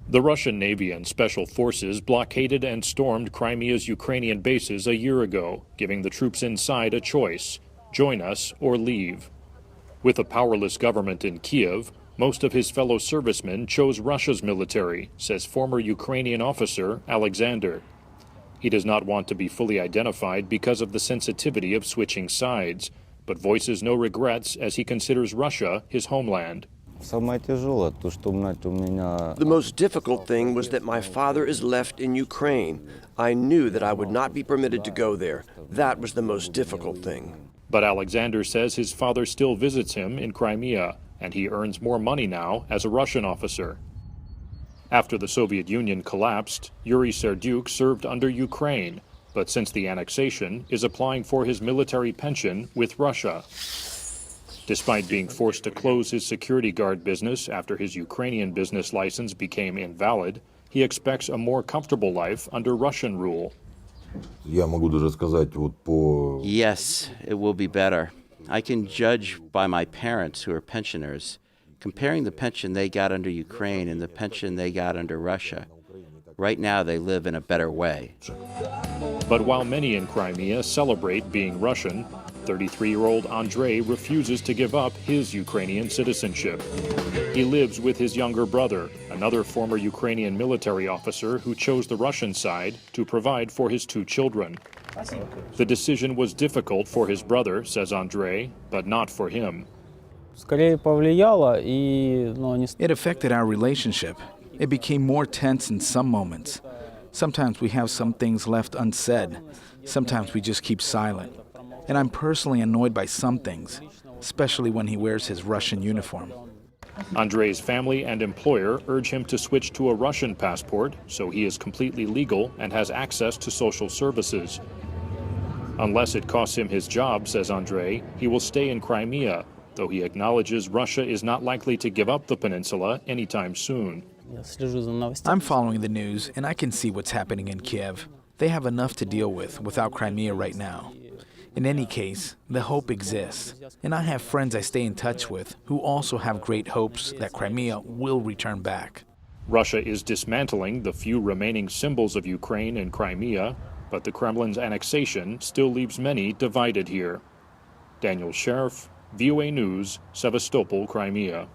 The Russian Navy and Special Forces blockaded and stormed Crimea's Ukrainian bases a year ago, giving the troops inside a choice: join us or leave. With a powerless government in Kiev, most of his fellow servicemen chose Russia's military, says former Ukrainian officer Alexander. He does not want to be fully identified because of the sensitivity of switching sides, but voices no regrets as he considers Russia his homeland. The most difficult thing was that my father is left in Ukraine. I knew that I would not be permitted to go there. That was the most difficult thing. But Alexander says his father still visits him in Crimea, and he earns more money now as a Russian officer. After the Soviet Union collapsed, Yuri Serdyuk served under Ukraine, but since the annexation is applying for his military pension with Russia. Despite being forced to close his security guard business after his Ukrainian business license became invalid, he expects a more comfortable life under Russian rule. Yes, it will be better. I can judge by my parents, who are pensioners, comparing the pension they got under Ukraine and the pension they got under Russia. Right now, they live in a better way. But while many in Crimea celebrate being Russian, 33-year-old Andrei refuses to give up his Ukrainian citizenship. He lives with his younger brother, another former Ukrainian military officer who chose the Russian side to provide for his two children. The decision was difficult for his brother, says Andrei, but not for him. It affected our relationship. It became more tense in some moments. Sometimes we have some things left unsaid. Sometimes we just keep silent. And I'm personally annoyed by some things, especially when he wears his Russian uniform. Andrei's family and employer urge him to switch to a Russian passport so he is completely legal and has access to social services. Unless it costs him his job, says Andrei, he will stay in Crimea, though he acknowledges Russia is not likely to give up the peninsula anytime soon. I'm following the news, and I can see what's happening in Kiev. They have enough to deal with without Crimea right now. In any case, the hope exists, and I have friends I stay in touch with who also have great hopes that Crimea will return back. Russia is dismantling the few remaining symbols of Ukraine in Crimea, but the Kremlin's annexation still leaves many divided here. Daniel Sheriff, VOA News, Sevastopol, Crimea.